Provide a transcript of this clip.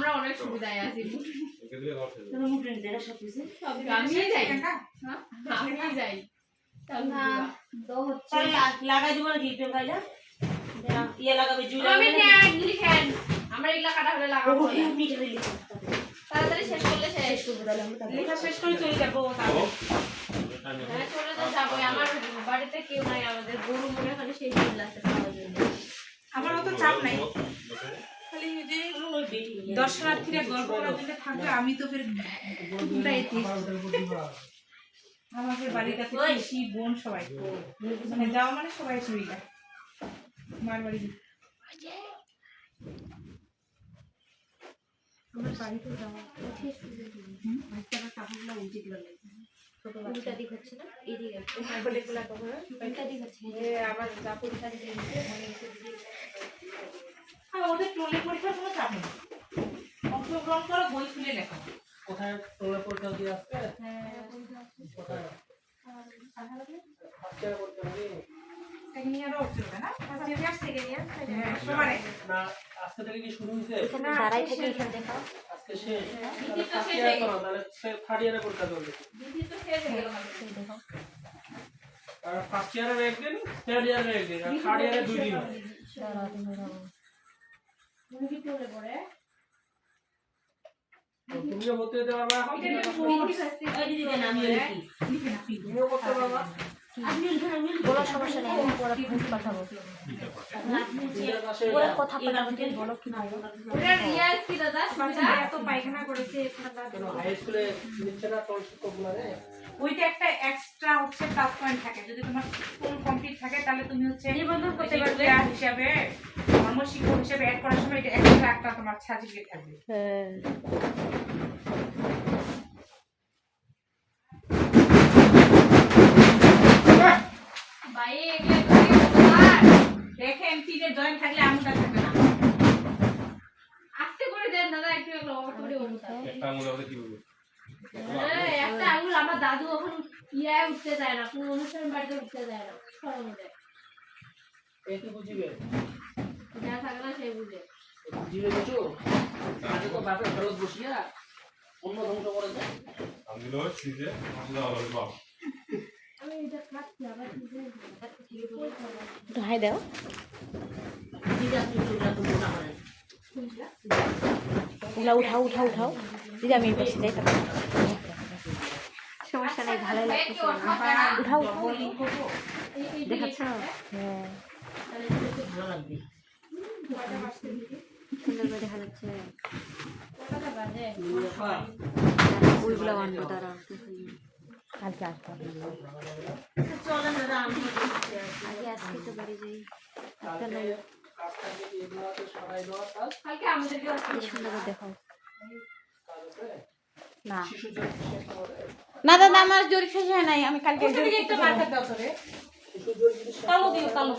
আমরা অনেক সুবিধায় আছি। তুমি মুখ নিতে দেখা সব কিছু আমি যাই হ্যাঁ আমি যাই না তো হচ্ছে লাগাই দিব না গিফট গাইলা ইয়া লাগাবে জুই লাগাবে আমি না লিখেন আমরা এগুলা কাটা হলে লাগাবো মিটার লিখে তাড়াতাড়ি শেষ করলে শেষ করব তাহলে আমরা লেখা শেষ করে চলে যাব তারপর হ্যাঁ চলে তো যাবো আমার বাড়িতে কেউ নাই আমাদের গরু মনে হয় সেই দিন আছে খাওয়ার জন্য আমার অত চাপ নাই খালি যে দর্শনার্থীরা গল্প করার জন্য থাকবে আমি তো ফের উল্টাইতে আমাদের বাড়িতে পিসি বোন সবাই মানে যাওয়া মানে সবাই সুবিধা মার বাড়ি আমার বাড়িতে যাওয়া ঠিক বাচ্চারা কাপড়গুলো উল্টে দিল উল্টা দিক হচ্ছে না এই দিকে বলেগুলো কখনো উল্টা দিক হচ্ছে যে আমার কাপড়টা দিয়ে মানে আর ওদের টোলে পরীক্ষার কোনো চাপ নেই অংশগ্রহণ করো বই খুলে লেখো কোথায় টোলে পরীক্ষা দিয়ে আসছে হ্যাঁ কোথায় ফার্স্ট ইয়ার পরীক্ষা নাকি সেকেন্ড ইয়ারও হচ্ছে না ফার্স্ট ইয়ার সেকেন্ড ইয়ার সমানে না আজকে থেকে কি শুরু হয়েছে না দাঁড়াই থেকে এখানে দেখাও আজকে শেষ দিদি তো ফার্স্ট শেষ ইয়ার হয়ে করো তাহলে থার্ড ইয়ারে পরীক্ষা চলবে দিদি তো শেষ হয়ে গেল সেই দেখাও আর ফার্স্ট ইয়ারের একদিন থার্ড ইয়ারের একদিন আর থার্ড ইয়ারের দুই দিন দাঁড়াও তুমি দাঁড়াও তুমি কি টোলে পড়ে তো তুমিও হতে দিতে পারবা এখন ওই দিদি দেন আমি লিখি তুমিও করতে পারবা আপনি লিখুন আমি বলো সমস্যা নেই আমি পরে ফোন পাঠাবো দুইটার পাশে ওরা কথা পাঠাবে বলো কি না ওটা রিয়াল কি দাদা বাচ্চারা এত পায়খানা করেছে ঠান্ডা কেন হাই স্কুলে নিচ্ছে না তোর শিক্ষকগুলো রে ওইটা একটা এক্সট্রা হচ্ছে প্লাস পয়েন্ট থাকে যদি তোমার ফুল কমপ্লিট থাকে তাহলে তুমি হচ্ছে নিবন্ধন করতে পারবে হিসাবে ধর্ম শিক্ষক হিসাবে অ্যাড করার সময় এটা এক্সট্রা একটা তোমার সার্টিফিকেট থাকবে হ্যাঁ ভাই এগুলো দেখে এমপিতে জয়েন থাকলে আমুটা থাকবে না আস্তে করে দেন দাদা একটু করে অনুতা একটা আঙুল আমাদের কি বলবো একটা আঙুল আমার দাদু এখন ইয়ায় উঠতে যায় না কোন অনুষ্ঠান বাড়িতে উঠতে যায় না সরম যায় এই কি বুঝিবে যা থাকে না সেই বুঝে বুঝিবে কিছু আগে তো বাপের ফেরত বসিয়া অন্য ধ্বংস করে দেয় আমি দিল সিজে আমরা আলাদা বাপ আমি এটা খাচ্ছি আবার হাই দাও দিদা তুমি ওটা তো মোটা করে ওগুলা উঠাও উঠাও উঠাও দিদি আমি এই পাশে যাই তারপর সমস্যা নেই ভালোই লাগতেছে উঠাও উঠাও দেখাচ্ছ হ্যাঁ ভালো লাগবে সুন্দর করে দেখা যাচ্ছে হয় ওইগুলো আনবো তারা কালকে আসবো চলে না আগে আজকে তো বাড়ি যাই একটা নাই কাজটা কি এগুলোতে সরাই দেওয়ার কাজ কালকে আমাদেরকে কি সুন্দর করে দেখাও কাজ আছে না শিশু জন্য শেষ করে না দাদা আমার জরিপ শেষ হয় নাই আমি কালকে একটা মার্কেট দাও তোরে শিশু জন্য কালো দিও কালো